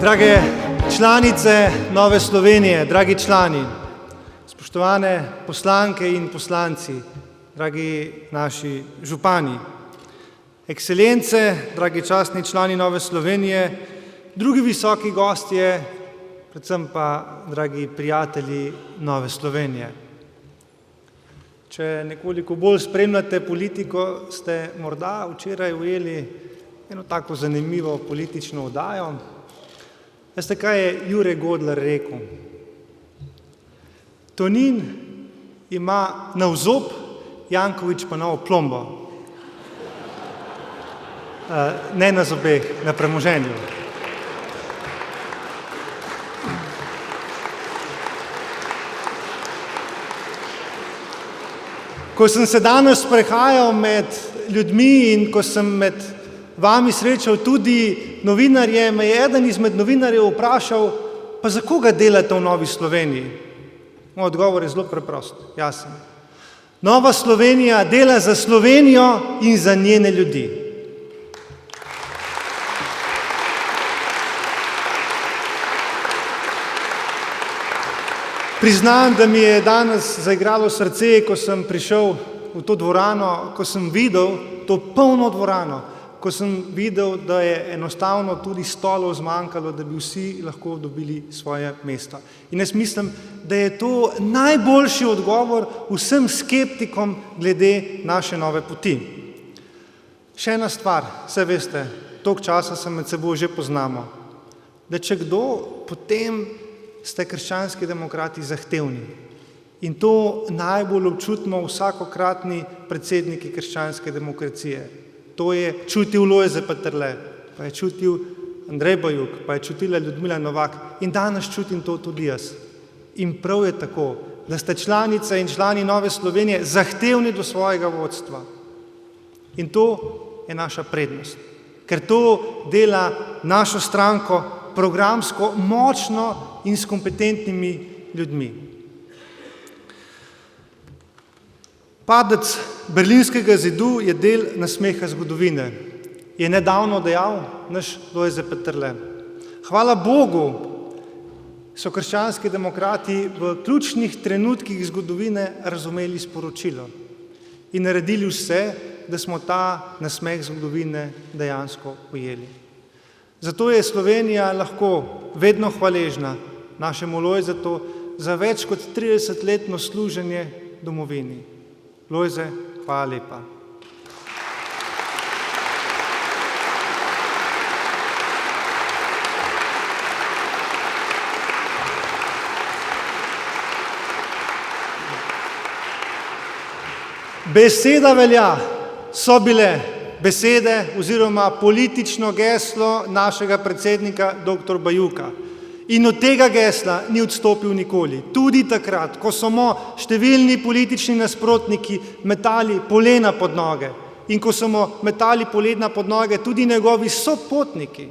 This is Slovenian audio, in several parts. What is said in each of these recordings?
Drage članice Nove Slovenije, dragi člani, spoštovane poslanke in poslanci, dragi naši župani, ekscelence, dragi častni člani Nove Slovenije, drugi visoki gostje, predvsem pa dragi prijatelji Nove Slovenije. Če nekoliko bolj spremljate politiko, ste morda včeraj ujeli eno tako zanimivo politično oddajo. Veste, kaj je Jure Godler rekel? Tonin ima navzob, Janković pa novo plombo. Ne na zobeh, na premoženju. Ko sem se danes sprehajal med ljudmi in ko sem med vami srečal tudi novinarje, me je eden izmed novinarjev vprašal, pa za koga delate v Novi Sloveniji? Moj odgovor je zelo preprost, jasen. Nova Slovenija dela za Slovenijo in za njene ljudi. Priznam, da mi je danes zaigralo srce, ko sem prišel v to dvorano, ko sem videl to polno dvorano, ko sem videl, da je enostavno tudi stolov zmanjkalo, da bi vsi lahko dobili svoje mesto. In jaz mislim, da je to najboljši odgovor vsem skeptikom glede naše nove poti. Še ena stvar, saj veste, toliko časa se med seboj že poznamo, da če kdo, potem ste krščanski demokrati zahtevni. In to najbolj občutimo vsakokratni predsedniki krščanske demokracije. To je čutil Lojze Peterle, pa je čutil Andrej Bajuk, pa je čutila Ljudmila Novak in danes čutim to tudi jaz. In prav je tako, da ste članice in člani Nove Slovenije zahtevni do svojega vodstva. In to je naša prednost, ker to dela našo stranko programsko močno in s kompetentnimi ljudmi. Padec Berlinskega zidu je del nasmeha zgodovine, je nedavno dejal naš Lojze Peterle. Hvala Bogu so krščanski demokrati v ključnih trenutkih zgodovine razumeli sporočilo in naredili vse, da smo ta nasmeh zgodovine dejansko ujeli. Zato je Slovenija lahko vedno hvaležna našemu Lojzetu za več kot 30-letno služenje domovini. Lojze, hvala lepa. Beseda velja, so bile besede oziroma politično geslo našega predsednika dr. Bajuka. In od tega gesla ni odstopil nikoli. Tudi takrat, ko so mu številni politični nasprotniki metali polena pod noge in ko so mu metali polena pod noge tudi njegovi sopotniki,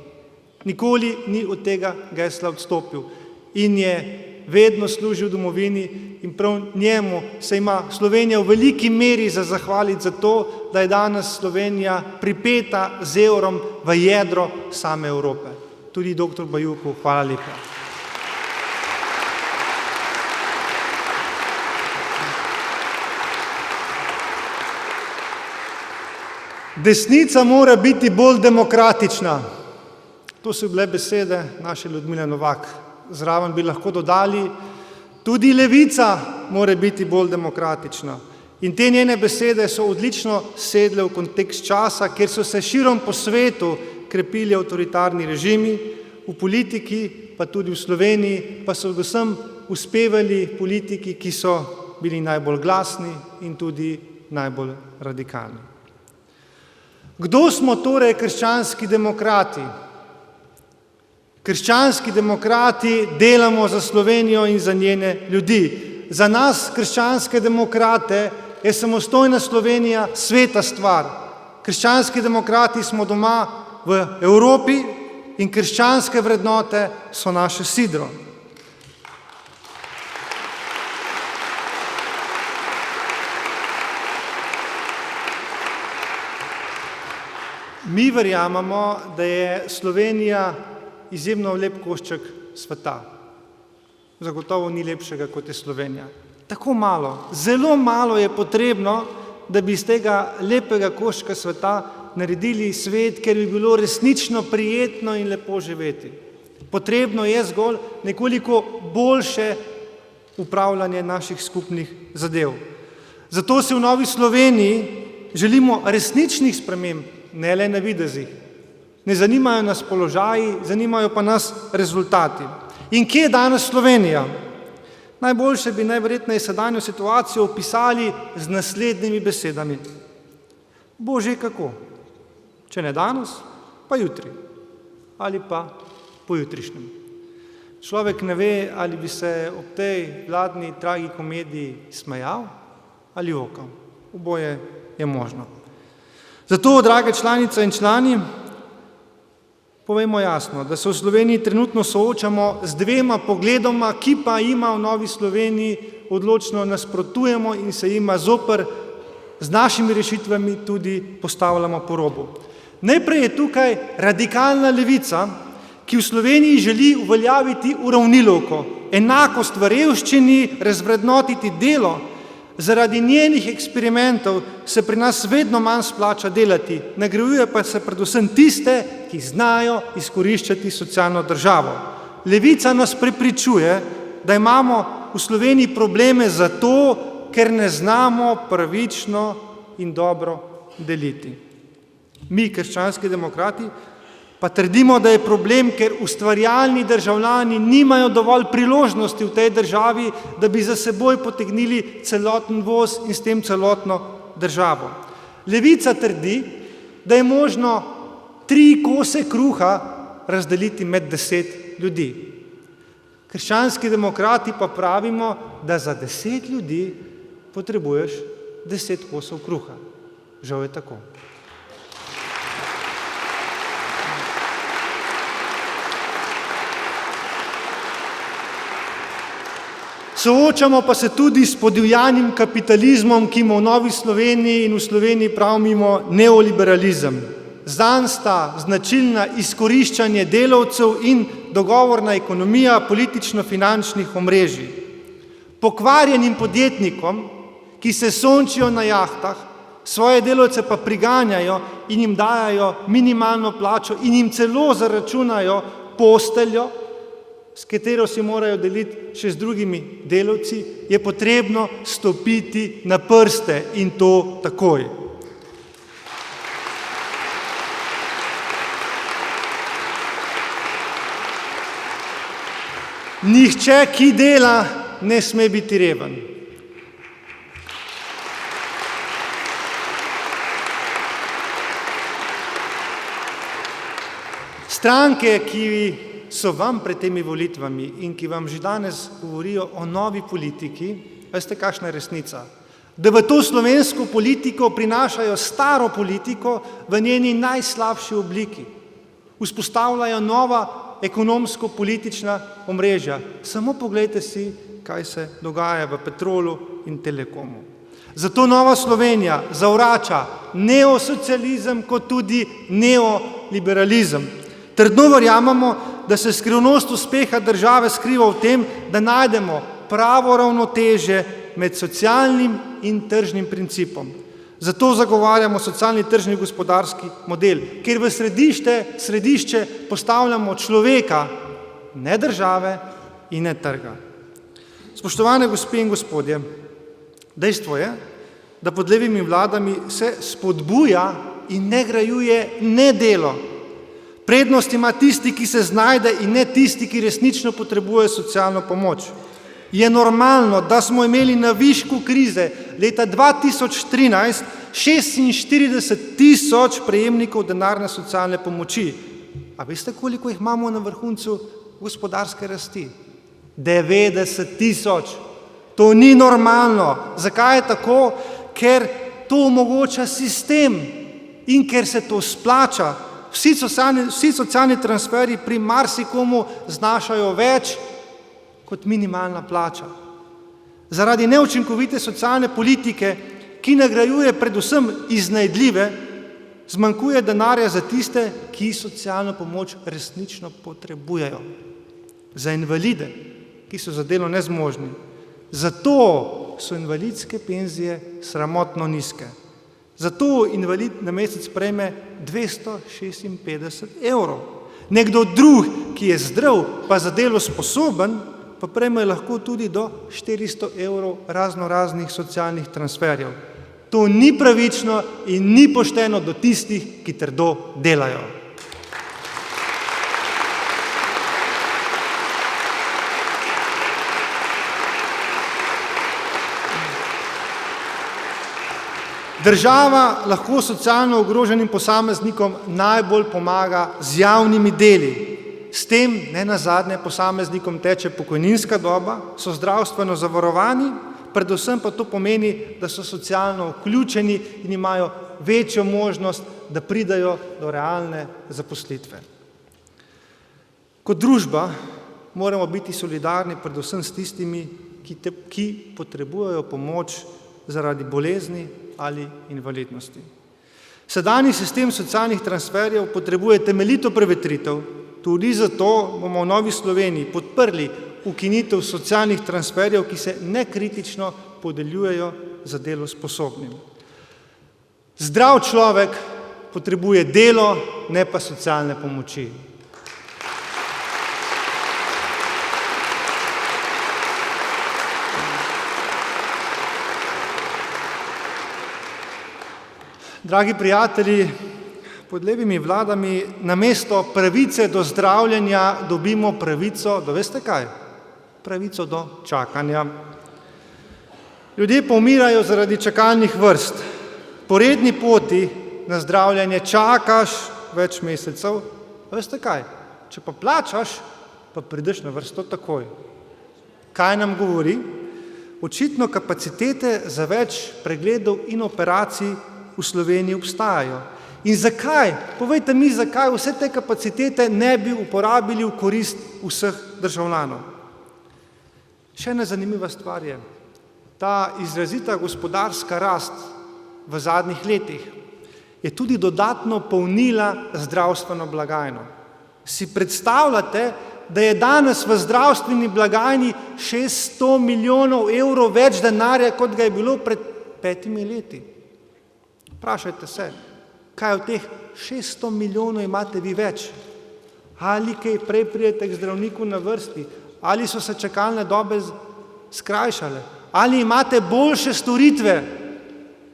nikoli ni od tega gesla odstopil in je vedno služil domovini in prav njemu se ima Slovenija v veliki meri za zahvaliti za to, da je danes Slovenija pripeta z evrom v jedro same Evrope. Tudi dr. Bajuku, hvala lepa. Desnica mora biti bolj demokratična. To so bile besede naše Ljudmile Novak. Zraven bi lahko dodali, tudi levica mora biti bolj demokratična. In te njene besede so odlično sedle v kontekst časa, kjer so se širom po svetu krepili avtoritarni režimi, v politiki, pa tudi v Sloveniji, pa so vsem uspevali politiki, ki so bili najbolj glasni in tudi najbolj radikalni. Kdo smo torej krščanski demokrati? Krščanski demokrati delamo za Slovenijo in za njene ljudi. Za nas, krščanske demokrate, je samostojna Slovenija sveta stvar. Krščanski demokrati smo doma v Evropi in krščanske vrednote so naše sidro. Mi verjamemo, da je Slovenija izjemno lep košček sveta. Zagotovo ni lepšega, kot je Slovenija. Tako malo, zelo malo je potrebno, da bi iz tega lepega koščka sveta naredili svet, ker bi bilo resnično prijetno in lepo živeti. Potrebno je zgolj nekoliko boljše upravljanje naših skupnih zadev. Zato se v Novi Sloveniji želimo resničnih sprememb, ne le navidezih. Ne zanimajo nas položaji, zanimajo pa nas rezultati. In kje je danes Slovenija? Najboljše bi najverjetneje sedanjo situacijo opisali z naslednjimi besedami. Bože, kako? Če ne danes, pa jutri. Ali pa pojutrišnjem. Človek ne ve, ali bi se ob tej vladni tragikomediji smejal ali jokal. Oboje je možno. Zato, drage članice in člani, povejmo jasno, da se v Sloveniji trenutno soočamo z dvema pogledoma, ki pa jima v Novi Sloveniji odločno nasprotujemo in se jima zoper z našimi rešitvami tudi postavljamo po robu. Najprej je tukaj radikalna levica, ki v Sloveniji želi uveljaviti uravnilovko, enakost v revščini, razvrednotiti delo. Zaradi njenih eksperimentov se pri nas vedno manj splača delati, nagrajuje pa se predvsem tiste, ki znajo izkoriščati socialno državo. Levica nas prepričuje, da imamo v Sloveniji probleme zato, ker ne znamo pravično in dobro deliti. Mi, krščanski demokrati, pa trdimo, da je problem, ker ustvarjalni državljani nimajo dovolj priložnosti v tej državi, da bi za seboj potegnili celoten voz in s tem celotno državo. Levica trdi, da je možno 3 kose kruha razdeliti med 10 ljudi. Krščanski demokrati pa pravimo, da za 10 ljudi potrebuješ 10 kosov kruha. Žal je tako. Soočamo pa se tudi s podivjanim kapitalizmom, ki mu v Novi Sloveniji in v Sloveniji pravimo neoliberalizem. Zanj sta značilna izkoriščanje delavcev in dogovorna ekonomija politično-finančnih omrežij. Pokvarjenim podjetnikom, ki se sončijo na jahtah, svoje delavce pa priganjajo in jim dajajo minimalno plačo in jim celo zaračunajo posteljo, s katero si morajo deliti še z drugimi delavci, je potrebno stopiti na prste in to takoj. Nihče, ki dela, ne sme biti reven. Stranke, ki so vam pred temi volitvami in ki vam že danes govorijo o novi politiki, veste, kakšna je resnica? Da v to slovensko politiko prinašajo staro politiko v njeni najslabši obliki. Vzpostavljajo nova ekonomsko-politična omrežja. Samo poglejte si, kaj se dogaja v Petrolu in Telekomu. Zato Nova Slovenija zavrača neosocializem kot tudi neoliberalizem. Trdno verjamemo, da se skrivnost uspeha države skriva v tem, da najdemo pravo ravnotežje med socialnim in tržnim principom. Zato zagovarjamo socialni tržni gospodarski model, kjer v središče postavljamo človeka, ne države in ne trga. Spoštovane gospe in gospodje, dejstvo je, da pod levimi vladami se spodbuja in ne grajuje nedelo. Prednost ima tisti, ki se znajde in ne tisti, ki resnično potrebuje socialno pomoč. Je normalno, da smo imeli na višku krize leta 2013 46.000 prejemnikov denarne socialne pomoči. A veste, koliko jih imamo na vrhuncu gospodarske rasti? 90.000. To ni normalno. Zakaj je tako? Ker to omogoča sistem in ker se to splača. Vsi socialni transferi pri marsikomu znašajo več kot minimalna plača. Zaradi neučinkovite socialne politike, ki nagrajuje predvsem iznajdljive, Zmanjkuje denarja za tiste, ki socialno pomoč resnično potrebujejo. Za invalide, ki so za delo nezmožni. Zato so invalidske penzije sramotno nizke. Zato invalid na mesec prejme 256 evrov. Nekdo drug, ki je zdrav, pa za delo sposoben, pa prejme lahko tudi do 400 evrov raznih socialnih transferjev. To ni pravično in ni pošteno do tistih, ki trdo delajo. Država lahko socialno ogroženim posameznikom najbolj pomaga z javnimi deli. S tem, nenazadnje, posameznikom teče pokojninska doba, so zdravstveno zavarovani, predvsem pa to pomeni, da so socialno vključeni in imajo večjo možnost, da pridajo do realne zaposlitve. Kot družba moramo biti solidarni predvsem s tistimi, ki potrebujejo pomoč zaradi bolezni ali invalidnosti. Sedanji sistem socialnih transferjev potrebuje temeljito prevetritev, tudi zato bomo v Novi Sloveniji podprli ukinitev socialnih transferjev, ki se nekritično podeljujejo za delo sposobnim. Zdrav človek potrebuje delo, ne pa socialne pomoči. Dragi prijatelji, pod levimi vladami namesto pravice do zdravljenja dobimo pravico, da veste kaj? Pravico do čakanja. Ljudje pa umirajo zaradi čakalnih vrst. Po redni poti na zdravljenje čakaš več mesecev, veste kaj? Če pa plačaš, pa prideš na vrsto takoj. Kaj nam govori? Očitno kapacitete za več pregledov in operacij v Sloveniji obstajajo. In zakaj? Povejte mi, zakaj vse te kapacitete ne bi uporabili v korist vseh državljanov. Še ena zanimiva stvar je, ta izrazita gospodarska rast v zadnjih letih je tudi dodatno polnila zdravstveno blagajno. Si predstavljate, da je danes v zdravstveni blagajni 600 milijonov evrov več denarja, kot ga je bilo pred 5 leti? Vprašajte se, kaj od teh 600 milijonov imate vi več? Ali kaj prej pridete k zdravniku na vrsti? Ali so se čakalne dobe skrajšale? Ali imate boljše storitve?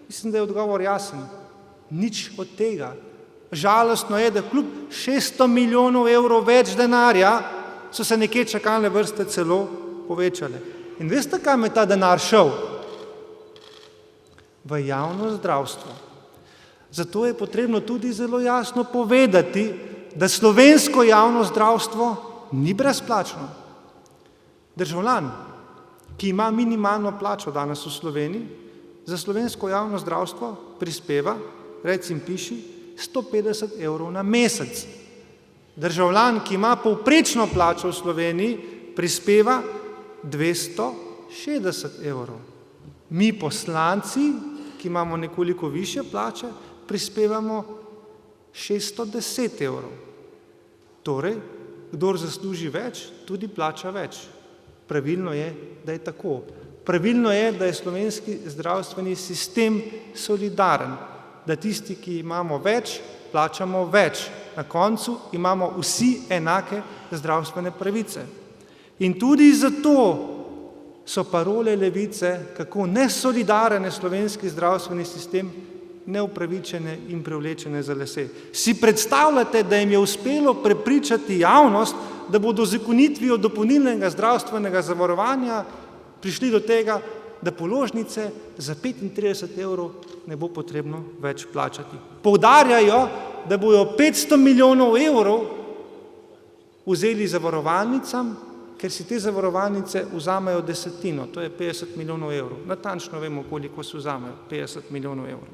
Mislim, da je odgovor jasen. Nič od tega. Žalostno je, da kljub 600 milijonov evrov več denarja so se nekje čakalne vrste celo povečale. In veste, kam je ta denar šel? V javno zdravstvo. Zato je potrebno tudi zelo jasno povedati, da slovensko javno zdravstvo ni brezplačno. Državljan, ki ima minimalno plačo danes v Sloveniji, za slovensko javno zdravstvo prispeva, recim piši, 150 evrov na mesec. Državljan, ki ima povprečno plačo v Sloveniji, prispeva 260 evrov. Mi poslanci, ki imamo nekoliko višje plače, prispevamo 610 evrov. Torej, kdor zasluži več, tudi plača več. Pravilno je, da je tako. Pravilno je, da je slovenski zdravstveni sistem solidaren, da tisti, ki imamo več, plačamo več. Na koncu imamo vsi enake zdravstvene pravice. In tudi zato so parole levice, kako nesolidaren je slovenski zdravstveni sistem, neupravičene in privlečene za lase. Si predstavljate, da jim je uspelo prepričati javnost, da bodo z ukinitvijo dopolnilnega zdravstvenega zavarovanja prišli do tega, da položnice za 35 evrov ne bo potrebno več plačati. Poudarjajo, da bojo 500 milijonov evrov vzeli zavarovalnicam, ker si te zavarovalnice vzamejo desetino, to je 50 milijonov evrov. Natančno vemo, koliko se vzamejo, 50 milijonov evrov.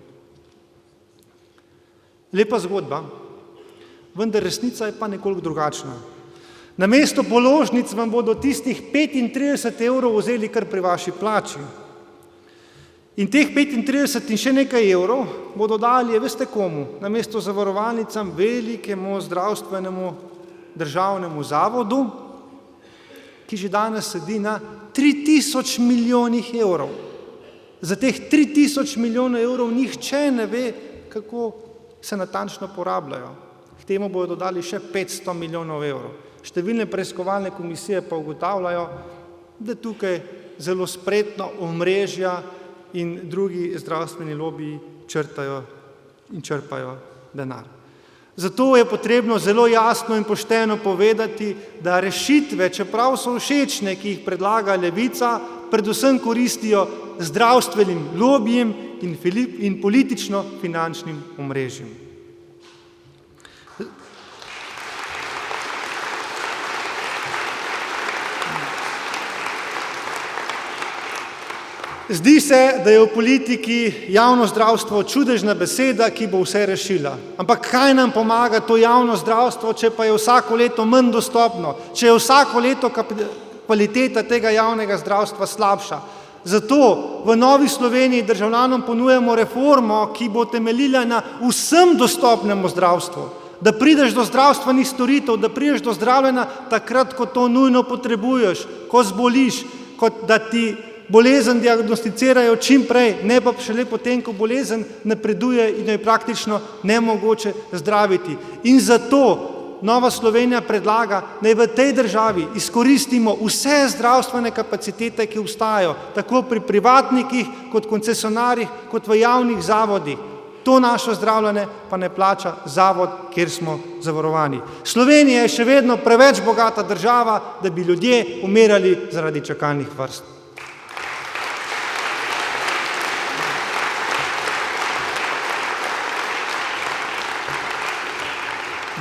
Lepa zgodba, vendar resnica je pa nekoliko drugačna. Namesto položnic vam bodo tistih 35 evrov vzeli kar pri vaši plači. In teh 35 in še nekaj evrov bodo dali, veste komu, namesto zavarovalnicam velikemu zdravstvenemu državnemu zavodu, ki že danes sedi na 3000 milijonih evrov. Za teh 3000 milijonov evrov nihče ne ve, kako se natančno porabljajo. K temu bodo dodali še 500 milijonov evrov. Številne preiskovalne komisije pa ugotavljajo, da tukaj zelo spretno omrežja in drugi zdravstveni lobiji črtajo in črpajo denar. Zato je potrebno zelo jasno in pošteno povedati, da rešitve, čeprav so všečne, ki jih predlaga Levica, predvsem koristijo zdravstvenim lobijem in politično-finančnim omrežjem. Zdi se, da je v politiki javno zdravstvo čudežna beseda, ki bo vse rešila. Ampak kaj nam pomaga to javno zdravstvo, če pa je vsako leto manj dostopno, če je vsako leto kvaliteta tega javnega zdravstva slabša? Zato v Novi Sloveniji državljanom ponujamo reformo, ki bo temeljila na vsem dostopnemu zdravstvu. Da prideš do zdravstvenih storitev, da prideš do zdravljenja takrat, ko to nujno potrebuješ, ko zboliš, kot da ti bolezen diagnosticirajo čim prej, ne pa šele potem, ko bolezen napreduje in jo je praktično nemogoče zdraviti. In zato Nova Slovenija predlaga, naj v tej državi izkoristimo vse zdravstvene kapacitete, ki obstajajo, tako pri privatnikih, kot koncesionarjih, kot v javnih zavodih. To naše zdravljenje pa ne plača zavod, kjer smo zavarovani. Slovenija je še vedno preveč bogata država, da bi ljudje umirali zaradi čakalnih vrst.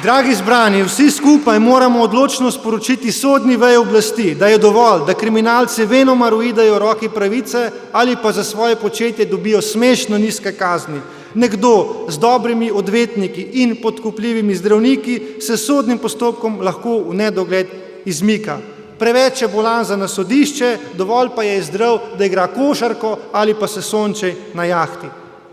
Dragi zbrani, vsi skupaj moramo odločno sporočiti sodni veji oblasti, da je dovolj, da kriminalci venomer uidejo roki pravice ali pa za svoje početje dobijo smešno nizke kazni. Nekdo z dobrimi odvetniki in podkupljivimi zdravniki se sodnim postopkom lahko v nedogled izmika. Preveč je bolan za na sodišče, dovolj pa je zdrav, da igra košarko ali pa se sonči na jahti.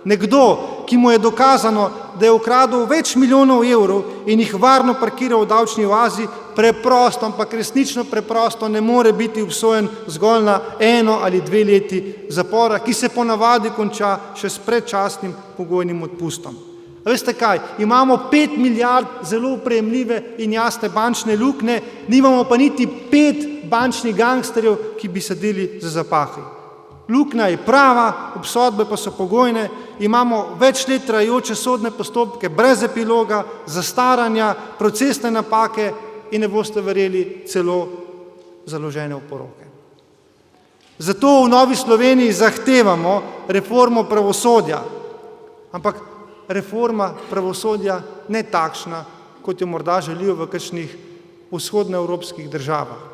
Nekdo, ki mu je dokazano, da je ukradel več milijonov evrov in jih varno parkiral v davčni oazi, preprosto, ampak resnično preprosto ne more biti obsojen zgolj na 1 ali 2 leti zapora, ki se ponavadi konča še s predčasnim pogojnim odpustom. A veste kaj, imamo 5 milijard zelo prejemljive in jasne bančne luknje, nimamo pa niti 5 bančnih gangsterjev, ki bi sedeli za zapahi. Luknja je prava, obsodbe pa so pogojne, imamo več let trajajoče sodne postopke brez epiloga, zastaranja, procesne napake in ne boste verjeli celo založene oporoke. Zato v Novi Sloveniji zahtevamo reformo pravosodja, ampak reforma pravosodja ne takšna, kot jo morda želijo v kakšnih vzhodnoevropskih državah.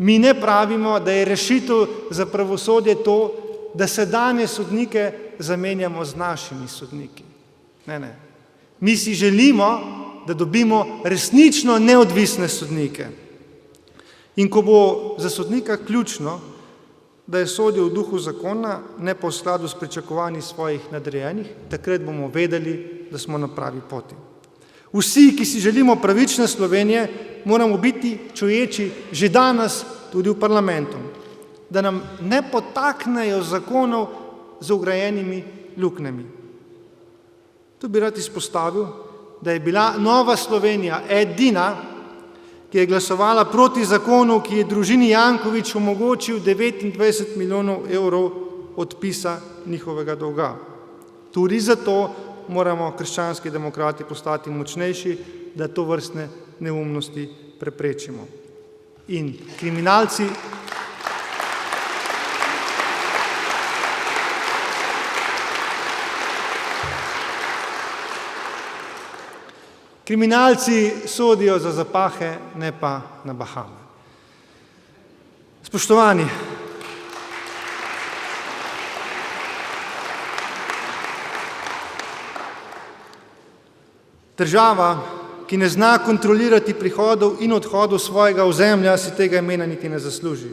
Mi ne pravimo, da je rešitev za pravosodje to, da sedanje sodnike zamenjamo z našimi sodniki. Ne. Mi si želimo, da dobimo resnično neodvisne sodnike. In ko bo za sodnika ključno, da je sodil v duhu zakona, ne pa v skladu s pričakovanji svojih nadrejenih, takrat bomo vedeli, da smo na pravi poti. Vsi, ki si želimo pravične Slovenije, moramo biti čuječi že danes tudi v parlamentu, da nam ne potaknejo zakonov z vgrajenimi luknjami. Tu bi rad izpostavil, da je bila Nova Slovenija edina, ki je glasovala proti zakonu, ki je družini Janković omogočil 29 milijonov evrov odpisa njihovega dolga. Tudi zato moramo krščanski demokrati postati močnejši, da to vrstne neumnosti preprečimo. In kriminalci sodijo za zapahe, ne pa na Bahame. Spoštovani, država, ki ne zna kontrolirati prihodov in odhodov svojega ozemlja, si tega imena niti ne zasluži.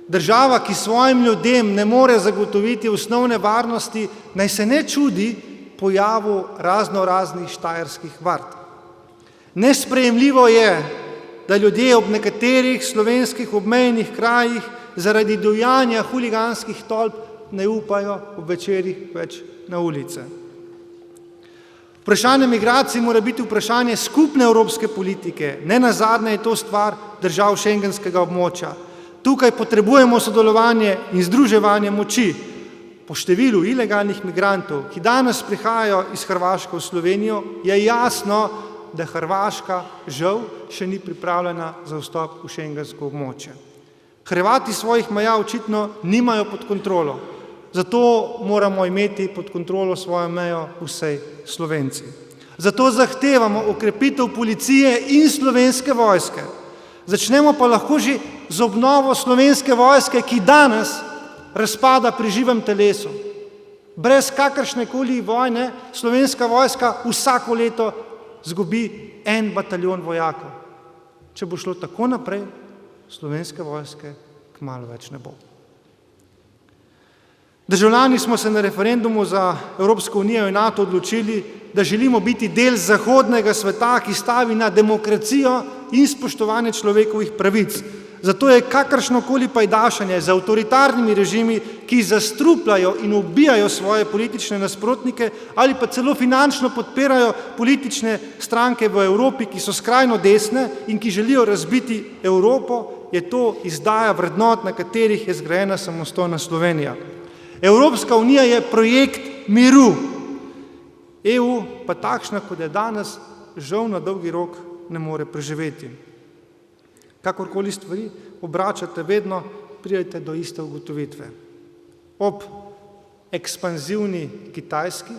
Država, ki svojim ljudem ne more zagotoviti osnovne varnosti, naj se ne čudi pojavu raznih štajerskih vart. Nesprejemljivo je, da ljudje ob nekaterih slovenskih obmejnih krajih zaradi dojanja huliganskih tolp ne upajo ob večerih več na ulice. Vprašanje migracij mora biti vprašanje skupne evropske politike, ne nazadnje je to stvar držav šengenskega območja. Tukaj potrebujemo sodelovanje in združevanje moči. Po številu ilegalnih migrantov, ki danes prihajajo iz Hrvaške v Slovenijo, je jasno, da Hrvaška žal še ni pripravljena za vstop v šengensko območje. Hrvati svojih meja očitno nimajo pod kontrolo, zato moramo imeti pod kontrolo svojo mejo vsej Slovenci. Zato zahtevamo okrepitev policije in Slovenske vojske. Začnemo pa lahko že z obnovo Slovenske vojske, ki danes razpada pri živem telesu. Brez kakršnekoli vojne Slovenska vojska vsako leto zgubi 1 bataljon vojakov. Če bo šlo tako naprej, Slovenske vojske kmalu več ne bo. Državljani smo se na referendumu za Evropsko unijo in NATO odločili, da želimo biti del zahodnega sveta, ki stavi na demokracijo in spoštovanje človekovih pravic. Zato je kakršnokoli pajdašanje z avtoritarnimi režimi, ki zastrupljajo in ubijajo svoje politične nasprotnike ali pa celo finančno podpirajo politične stranke v Evropi, ki so skrajno desne in ki želijo razbiti Evropo, je to izdaja vrednot, na katerih je zgrajena samostojna Slovenija. Evropska unija je projekt miru. EU pa takšna, kot je danes, žal na dolgi rok ne more preživeti. Kakorkoli stvari obračate, vedno pridete do iste ugotovitve. Ob ekspanzivni Kitajski,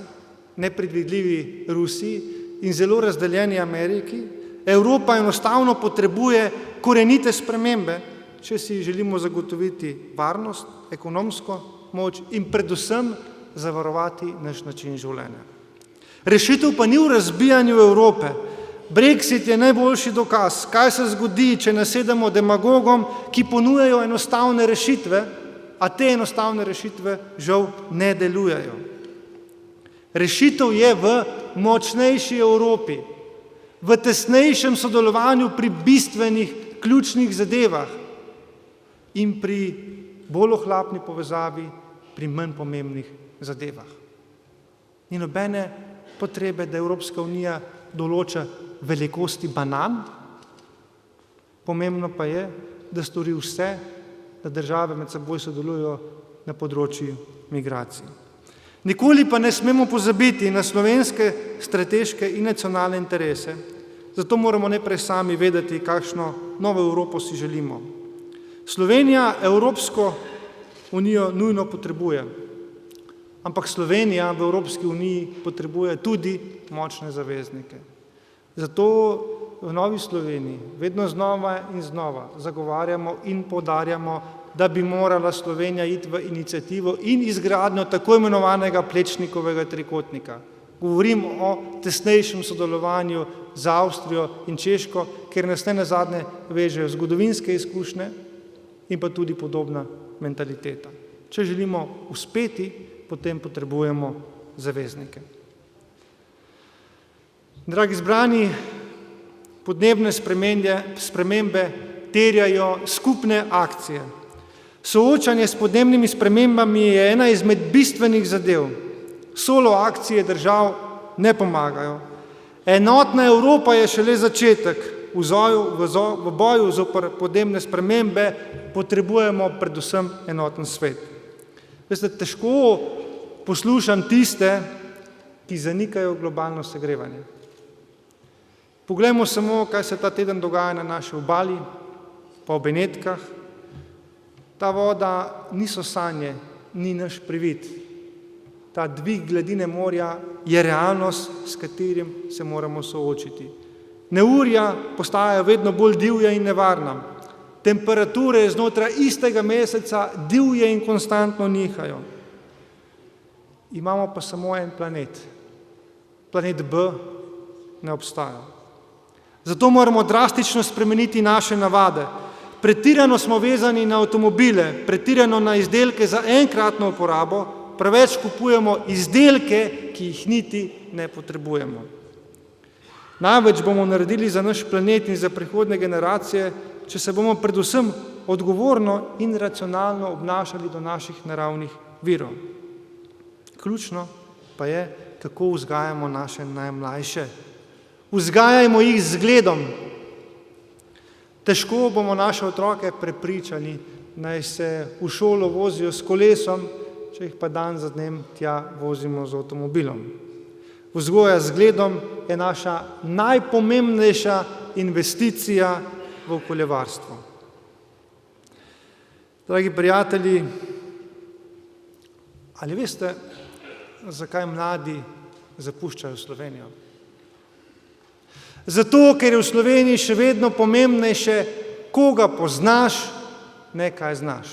nepredvidljivi Rusiji in zelo razdeljeni Ameriki, Evropa enostavno potrebuje korenite spremembe, če si želimo zagotoviti varnost, ekonomsko moč in predvsem zavarovati naš način življenja. Rešitev pa ni v razbijanju Evrope. Brexit je najboljši dokaz, kaj se zgodi, če nasedemo demagogom, ki ponujajo enostavne rešitve, a te enostavne rešitve žal ne delujejo. Rešitev je v močnejši Evropi, v tesnejšem sodelovanju pri bistvenih, ključnih zadevah in pri bolj ohlapni povezavi pri manj pomembnih zadevah. Ni nobene potrebe, da Evropska unija določa velikosti banan, pomembno pa je, da stori vse, da države med seboj sodelujo na področju migracij. Nikoli pa ne smemo pozabiti na slovenske strateške in nacionalne interese, zato moramo najprej sami vedeti, kakšno novo Evropo si želimo. Slovenija Evropsko unijo nujno potrebuje, ampak Slovenija v Evropski uniji potrebuje tudi močne zaveznike. Zato v Novi Sloveniji vedno znova in znova zagovarjamo in poudarjamo, da bi morala Slovenija iti v iniciativo in izgradnjo tako imenovanega Plečnikovega trikotnika. Govorim o tesnejšem sodelovanju z Avstrijo in Češko, ker nas ne nazadnje vežejo zgodovinske izkušnje in pa tudi podobna mentaliteta. Če želimo uspeti, potem potrebujemo zaveznike. Dragi zbrani, podnebne spremembe terjajo skupne akcije. Soočanje s podnebnimi spremembami je ena izmed bistvenih zadev. Solo akcije držav ne pomagajo. Enotna Evropa je šele začetek. V boju zoper podnebne spremembe potrebujemo predvsem enoten svet. Veste, težko poslušam tiste, ki zanikajo globalno segrevanje. Poglejmo samo, kaj se ta teden dogaja na naši obali, pa v Benetkah. Ta voda niso sanje, ni naš privid. Ta dvig gladine morja je realnost, s katerim se moramo soočiti. Neurja postajajo vedno bolj divja in nevarna. Temperature znotraj istega meseca divje in konstantno nihajo. Imamo pa samo en planet. Planet B ne obstaja. Zato moramo drastično spremeniti naše navade. Pretirano smo vezani na avtomobile, pretirano na izdelke za enkratno uporabo, preveč kupujemo izdelke, ki jih niti ne potrebujemo. Največ bomo naredili za naš planet in za prihodnje generacije, če se bomo predvsem odgovorno in racionalno obnašali do naših naravnih virov. Ključno pa je, kako vzgajamo naše najmlajše. Vzgajajmo jih z zgledom. Težko bomo naše otroke prepričali, naj se v šolo vozijo s kolesom, če jih pa dan za dnem tja vozimo z avtomobilom. Vzgoja z zgledom je naša najpomembnejša investicija v okoljevarstvo. Dragi prijatelji, ali veste, zakaj mladi zapuščajo Slovenijo? Zato, ker je v Sloveniji še vedno pomembnejše, koga poznaš, ne kaj znaš.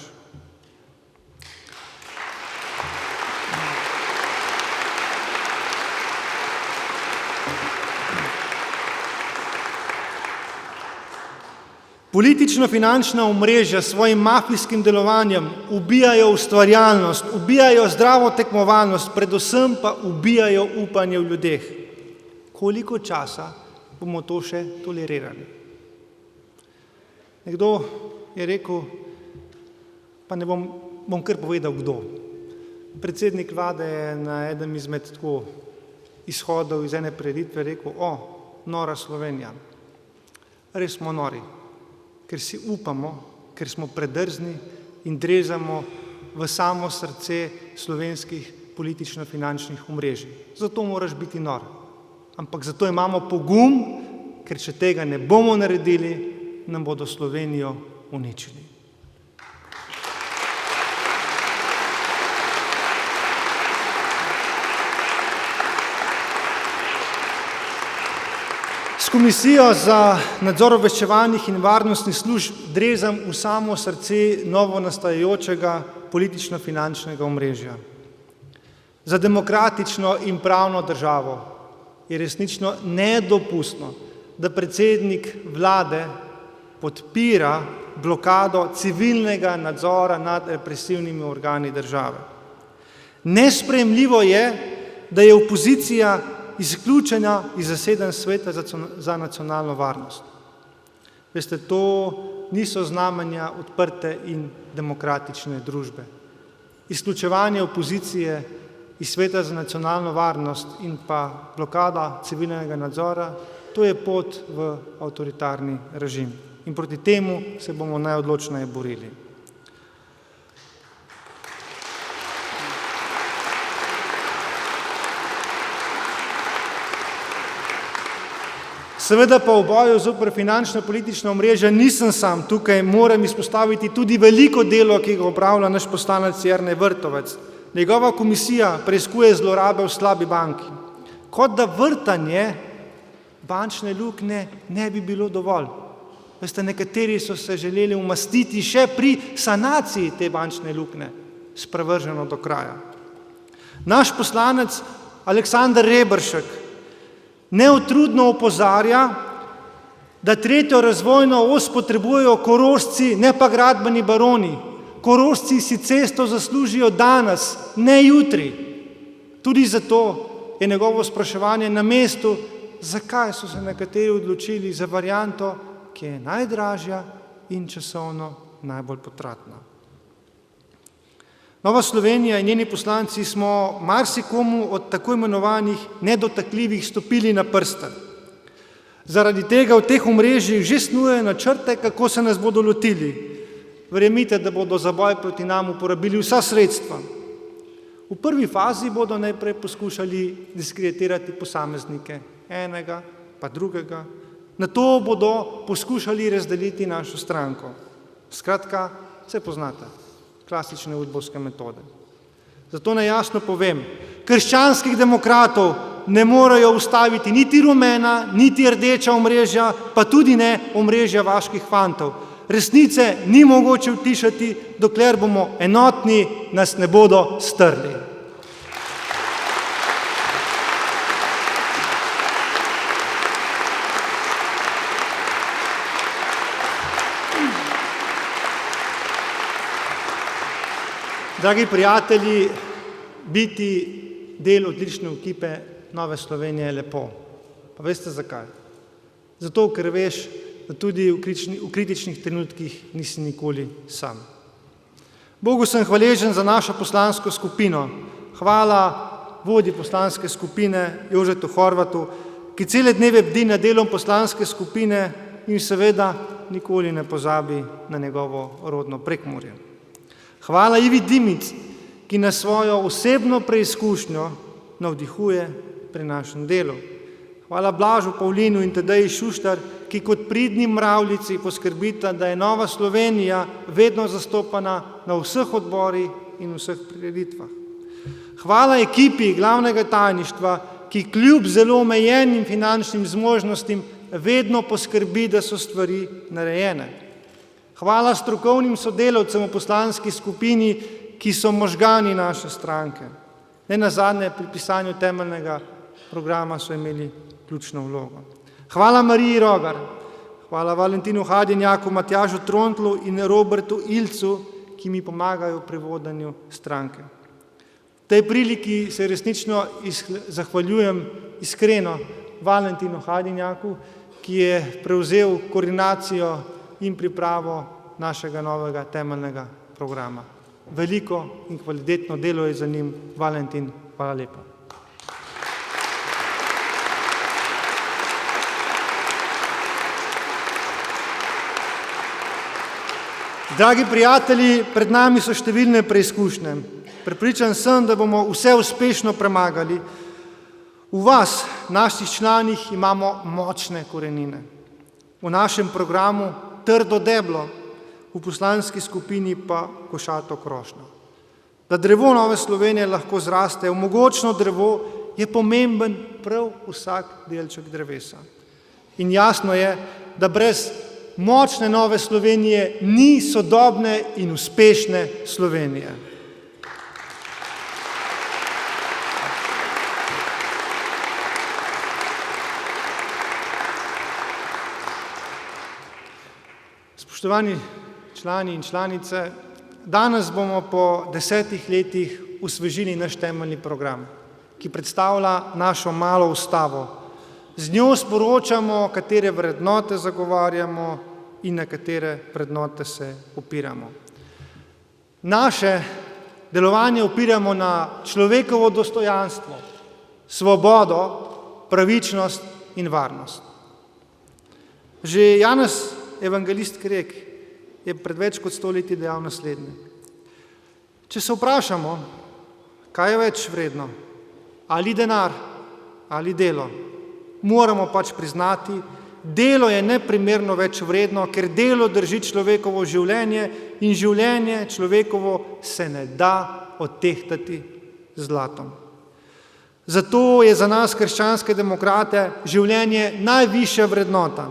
Politično-finančna omrežja s svojim mafijskim delovanjem ubijajo ustvarjalnost, ubijajo zdravo tekmovalnost, predvsem pa ubijajo upanje v ljudeh. Koliko časa bomo to še tolerirali? Nekdo je rekel, pa ne bom kar povedal kdo. Predsednik vlade je na enem izmed tako izhodov iz ene prireditve rekel, nora Slovenija. Res smo nori, ker si upamo, ker smo predrzni in drezamo v samo srce slovenskih politično-finančnih omrežij. Zato moraš biti nor. Ampak zato imamo pogum, ker če tega ne bomo naredili, nam bodo Slovenijo uničili. S Komisijo za nadzor obveščevalnih in varnostnih služb drezam v samo srce novo nastajajočega politično-finančnega omrežja. Za demokratično in pravno državo je resnično nedopustno, da predsednik vlade podpira blokado civilnega nadzora nad represivnimi organi države. Nesprejemljivo je, da je opozicija izključena iz zasedanj Sveta za nacionalno varnost. Veste, to niso znamenja odprte in demokratične družbe. Izključevanje opozicije iz Sveta za nacionalno varnost in pa blokada civilnega nadzora, to je pot v avtoritarni režim. In proti temu se bomo najodločneje borili. Seveda pa v boju zoper finančno-politična omrežja nisem sam. Tukaj moram izpostaviti tudi veliko delo, ki ga opravlja naš poslanec Jernej Vrtovec. Njegova komisija preiskuje zlorabe v slabi banki. Kot da vrtanje bančne luknje ne bi bilo dovolj. Veste, nekateri so se želeli umastiti še pri sanaciji te bančne luknje, sprevrženo do kraja. Naš poslanec Aleksander Reberšek neutrudno opozarja, da tretjo razvojno os potrebujejo Korošci, ne pa gradbeni baroni. Korošci si cesto zaslužijo danes, ne jutri. Tudi zato je njegovo spraševanje na mestu, zakaj so se nekateri odločili za varianto, ki je najdražja in časovno najbolj potratna. Nova Slovenija in njeni poslanci smo marsikomu od tako imenovanih nedotakljivih stopili na prste. Zaradi tega v teh omrežjih že snujejo načrte, kako se nas bodo lotili. Verjemite, da bodo za boj proti nam uporabili vsa sredstva. V prvi fazi bodo najprej poskušali diskreditirati posameznike, enega pa drugega. Nato bodo poskušali razdeliti našo stranko. Skratka, vse poznate. Klasične udbovske metode. Zato naj jasno povem, krščanskih demokratov ne morejo ustaviti niti rumena, niti rdeča omrežja, pa tudi ne omrežja vaških fantov. Resnice ni mogoče utišati, dokler bomo enotni, nas ne bodo strli. Dragi prijatelji, biti del odlične ekipe Nove Slovenije je lepo. Pa veste zakaj? Zato, ker veš, da tudi v kritičnih trenutkih nisi nikoli sam. Bogu sem hvaležen za našo poslansko skupino. Hvala vodji poslanske skupine Jožetu Horvatu, ki cele dneve bdi nad delom poslanske skupine in seveda nikoli ne pozabi na njegovo rodno Prekmurje. Hvala Ivi Dimic, ki nas svojo osebno preizkušnjo navdihuje pri našem delu. Hvala Blažu Pavlinu in Tadeji Šuštar, ki kot pridni mravljici poskrbita, da je Nova Slovenija vedno zastopana na vseh odborih in vseh prireditvah. Hvala ekipi glavnega tajništva, ki kljub zelo omejenim finančnim zmožnostim vedno poskrbi, da so stvari narejene. Hvala strokovnim sodelavcem v poslanski skupini, ki so možgani naše stranke. Nenazadnje pri pisanju temeljnega programa so imeli ključno vlogo. Hvala Mariji Rogar, hvala Valentinu Hajdinjaku, Matjažu Trontlu in Robertu Ilcu, ki mi pomagajo pri vodenju stranke. V tej priliki se resnično zahvaljujem iskreno Valentinu Hajdinjaku, ki je prevzel koordinacijo in pripravo našega novega temeljnega programa. Veliko in kvalitetno delo je za njim. Valentin, hvala lepa. Dragi prijatelji, pred nami so številne preizkušnje. Prepričan sem, da bomo vse uspešno premagali. V vas, naših članih, imamo močne korenine. V našem programu trdo deblo, v poslanski skupini pa košato krošnjo. Da drevo Nove Slovenije lahko zraste v mogočno drevo, je pomemben prav vsak delček drevesa. In jasno je, da brez močne Nove Slovenije ni sodobne in uspešne Slovenije. Spoštovani člani in članice, danes bomo po 10 letih osvežili naš temeljni program, ki predstavlja našo malo ustavo. Z njo sporočamo, katere vrednote zagovarjamo in na katere vrednote se opiramo. Naše delovanje opiramo na človekovo dostojanstvo, svobodo, pravičnost in varnost. Že Janez evangelist Krek je pred več kot 100 leti dejal naslednje. Če se vprašamo, kaj je več vredno, ali denar, ali delo, moramo pač priznati, delo je neprimerno več vredno, ker delo drži človekovo življenje in življenje človekovo se ne da odtehtati z zlatom. Zato je za nas, krščanske demokrate, življenje najvišja vrednota.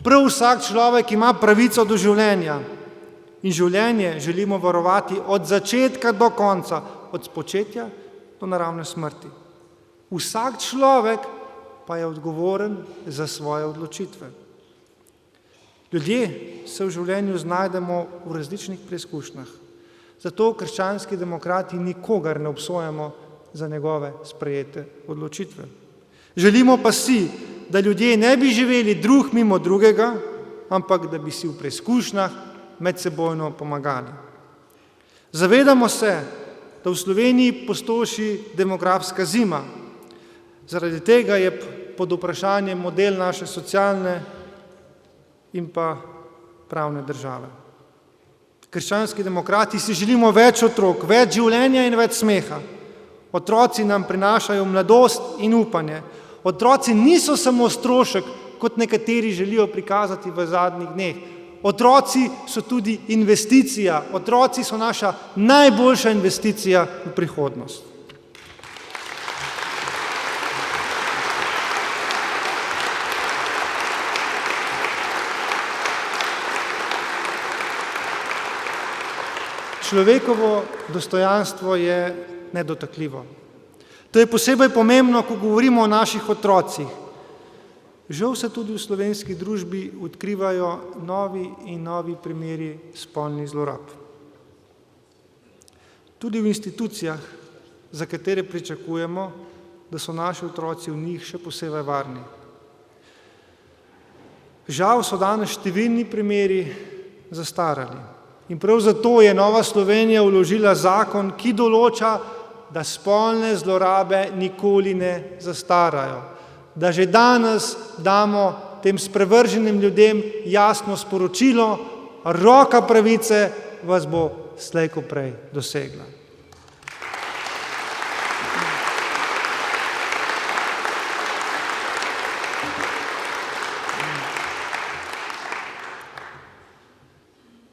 Prav vsak človek ima pravico do življenja in življenje želimo varovati od začetka do konca, od spočetja do naravne smrti. Vsak človek pa je odgovoren za svoje odločitve. Ljudje se v življenju znajdemo v različnih preizkušnjah. Zato krščanski demokrati nikogar ne obsojamo za njegove sprejete odločitve. Želimo pa si, da ljudje ne bi živeli drug mimo drugega, ampak da bi si v preizkušnjah medsebojno pomagali. Zavedamo se, da v Sloveniji pustoši demografska zima. Zaradi tega je pod vprašanjem model naše socialne in pa pravne države. Krščanski demokrati si želimo več otrok, več življenja in več smeha. Otroci nam prinašajo mladost in upanje. Otroci niso samo strošek, kot nekateri želijo prikazati v zadnjih dneh. Otroci so tudi investicija. Otroci so naša najboljša investicija v prihodnost. Človekovo dostojanstvo je nedotakljivo. To je posebej pomembno, ko govorimo o naših otrocih. Žal se tudi v slovenski družbi odkrivajo novi in novi primeri spolnih zlorab. tudi v institucijah, za katere pričakujemo, da so naši otroci v njih še posebej varni. Žal so danes številni primeri zastarali. In prav zato je Nova Slovenija vložila zakon, ki določa, da spolne zlorabe nikoli ne zastarajo. Da že danes damo tem sprevrženim ljudem jasno sporočilo, roka pravice vas bo slej ko prej dosegla.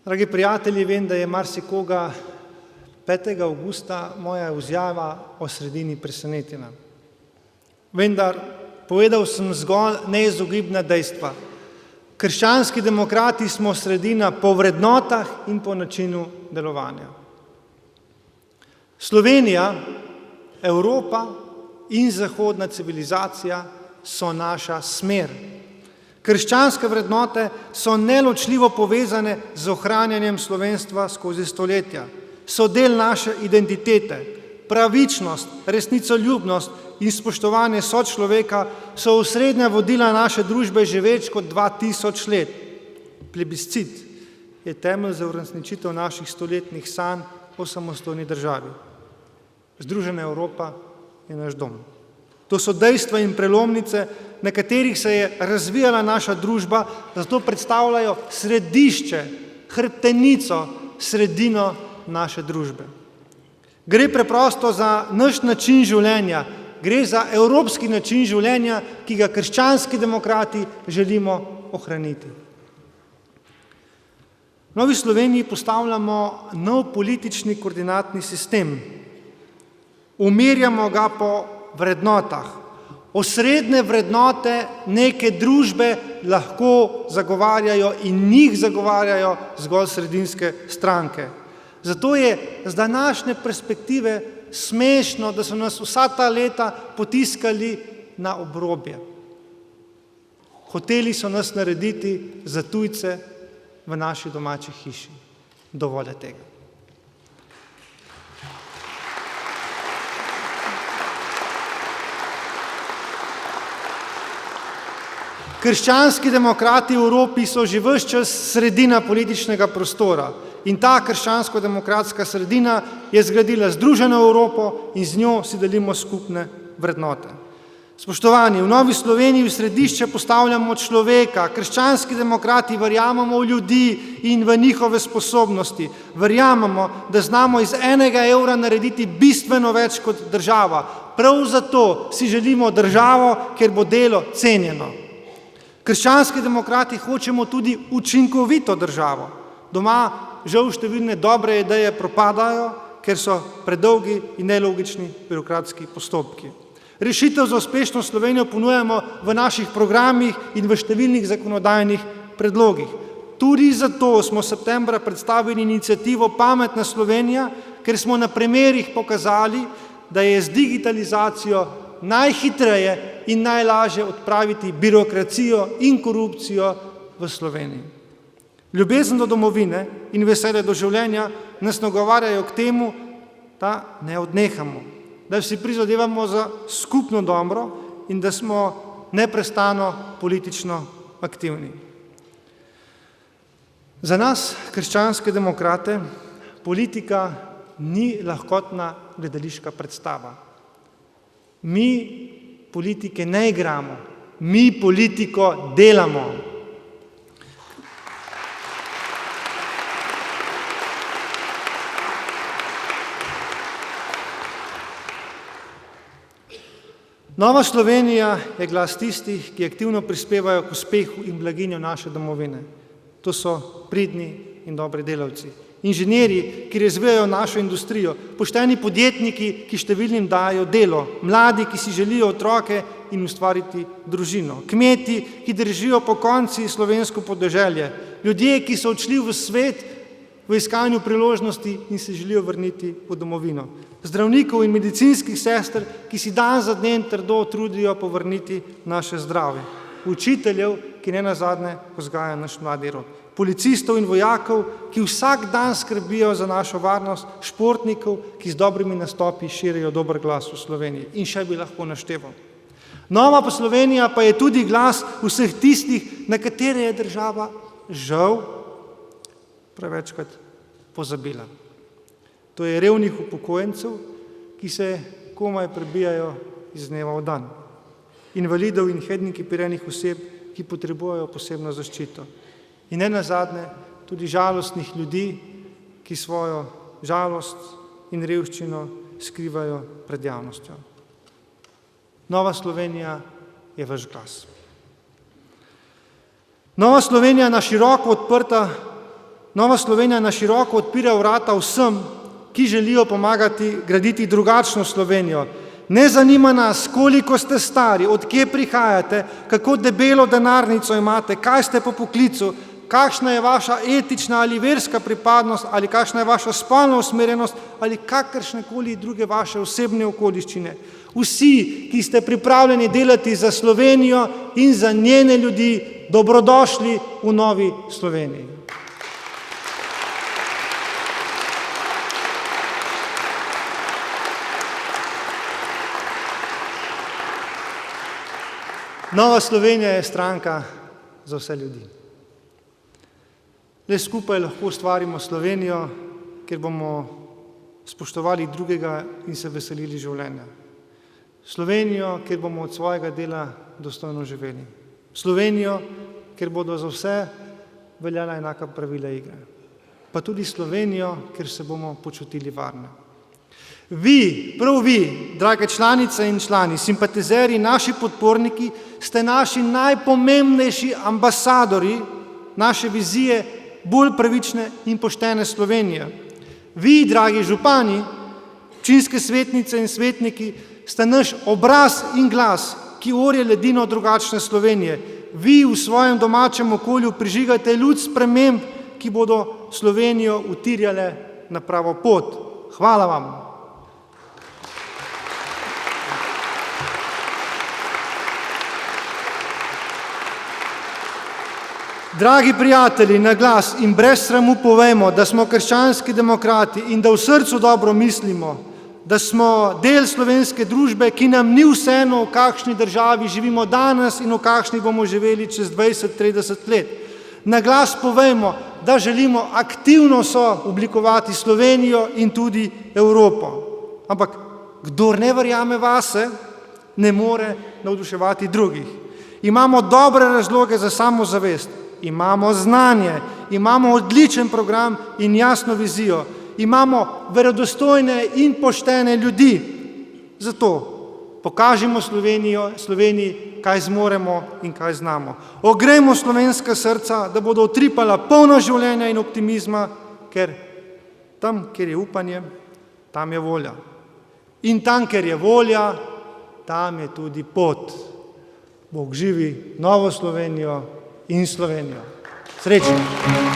Dragi prijatelji, vem, da je marsikoga 5. avgusta moja izjava o sredini presenetila. Vendar povedal sem zgolj neizogibna dejstva. Krščanski demokrati smo sredina po vrednotah in po načinu delovanja. Slovenija, Evropa in zahodna civilizacija so naša smer. Krščanske vrednote so neločljivo povezane z ohranjanjem slovenstva skozi stoletja. So del naše identitete. Pravičnost, resnicoljubnost in spoštovanje sočloveka so osrednja vodila naše družbe že več kot 2000 let. Plebiscit je temelj za uresničitev naših stoletnih sanj o samostojni državi. Združena Evropa je naš dom. To so dejstva in prelomnice, na katerih se je razvijala naša družba, zato predstavljajo središče, hrbtenico, sredino naše družbe. Gre preprosto za naš način življenja, gre za evropski način življenja, ki ga krščanski demokrati želimo ohraniti. V Novi Sloveniji postavljamo nov politični koordinatni sistem. Umirjamo ga po vrednotah. Osrednje vrednote neke družbe lahko zagovarjajo in njih zagovarjajo zgolj sredinske stranke. Zato je z današnje perspektive smešno, da so nas vsa ta leta potiskali na obrobje. Hoteli so nas narediti za tujce v naši domači hiši. Dovolj je tega. Krščanski demokrati v Evropi so že ves čas sredina političnega prostora in ta krščansko-demokratska sredina je zgradila združeno Evropo in z njo si delimo skupne vrednote. Spoštovani, v Novi Sloveniji v središče postavljamo človeka, krščanski demokrati verjamemo v ljudi in v njihove sposobnosti. Verjamemo, da znamo iz 1 evra narediti bistveno več kot država. Prav zato si želimo državo, kjer bo delo cenjeno. Krščanski demokrati hočemo tudi učinkovito državo. Doma žal številne dobre ideje propadajo, ker so predolgi in nelogični birokratski postopki. Rešitev za uspešno Slovenijo ponujamo v naših programih in v številnih zakonodajnih predlogih. Tudi zato smo septembra predstavili iniciativo Pametna Slovenija, ker smo na primerih pokazali, da je z digitalizacijo najhitreje in najlažje odpraviti birokracijo in korupcijo v Sloveniji. Ljubezen do domovine in veselje do življenja nas nagovarjajo k temu, da ne odnehamo, da si prizadevamo za skupno dobro in da smo neprestano politično aktivni. Za nas, krščanske demokrate, politika ni lahkotna gledališka predstava. Mi politike ne igramo, mi politiko delamo. Nova Slovenija je glas tistih, ki aktivno prispevajo k uspehu in blaginju naše domovine. To so pridni in dobri delavci. Inženirji, ki razvijajo našo industrijo, pošteni podjetniki, ki številnim dajo delo, mladi, ki si želijo otroke in ustvariti družino, kmeti, ki držijo pokonci slovensko podeželje, ljudje, ki so odšli v svet v iskanju priložnosti in se želijo vrniti v domovino, zdravnikov in medicinskih sester, ki si dan za dnem trdo trudijo povrniti naše zdravje, učiteljev, ki ne nazadnje vzgajajo naš mladi rod. policistov in vojakov, ki vsak dan skrbijo za našo varnost, športnikov, ki z dobrimi nastopi širijo dober glas v Sloveniji. In še bi lahko našteval. Nova Slovenija pa je tudi glas vseh tistih, na katere je država žal prevečkrat pozabila. To je revnih upokojencev, ki se komaj prebijajo iz dneva v dan. Invalidov in hendikepiranih oseb, ki potrebujejo posebno zaščito. In ne nazadnje tudi žalostnih ljudi, ki svojo žalost in revščino skrivajo pred javnostjo. Nova Slovenija je vaš glas. Nova Slovenija na široko odpira vrata vsem, ki želijo pomagati graditi drugačno Slovenijo. Ne zanima nas, koliko ste stari, od kje prihajate, kako debelo denarnico imate, kaj ste po poklicu, kakšna je vaša etična ali verska pripadnost, ali kakšna je vaša spolna usmerjenost, ali kakršnekoli druge vaše osebne okoliščine. Vsi, ki ste pripravljeni delati za Slovenijo in za njene ljudi, dobrodošli v Novi Sloveniji. Nova Slovenija je stranka za vse ljudi. Le skupaj lahko ustvarimo Slovenijo, kjer bomo spoštovali drugega in se veselili življenja. Slovenijo, kjer bomo od svojega dela dostojno živeli. Slovenijo, kjer bodo za vse veljala enaka pravila igre. Pa tudi Slovenijo, kjer se bomo počutili varne. Vi, prav vi, drage članice in člani, simpatizeri, naši podporniki, ste naši najpomembnejši ambasadori naše vizije bolj pravične in poštene Slovenije. Vi, dragi župani, občinske svetnice in svetniki, ste naš obraz in glas, ki orje ledino drugačne Slovenije. Vi v svojem domačem okolju prižigate luč sprememb, ki bodo Slovenijo utirjale na pravo pot. Hvala vam. Dragi prijatelji, na glas in brez sramu povemo, da smo krščanski demokrati in da v srcu dobro mislimo, da smo del slovenske družbe, ki nam ni vseeno, v kakšni državi živimo danes in v kakšni bomo živeli čez 20-30 let. Na glas povemo, da želimo aktivno sooblikovati Slovenijo in tudi Evropo. Ampak kdor ne verjame vase, ne more navduševati drugih. Imamo dobre razloge za samozavest. Imamo znanje, imamo odličen program in jasno vizijo. Imamo verodostojne in poštene ljudi. Zato pokažimo Sloveniji, kaj zmoremo in kaj znamo. Ogrejmo slovenska srca, da bodo utripala polno življenja in optimizma, ker tam, kjer je upanje, tam je volja. In tam, kjer je volja, tam je tudi pot. Bog živi Novo Slovenijo in Slovenijo. Srečno!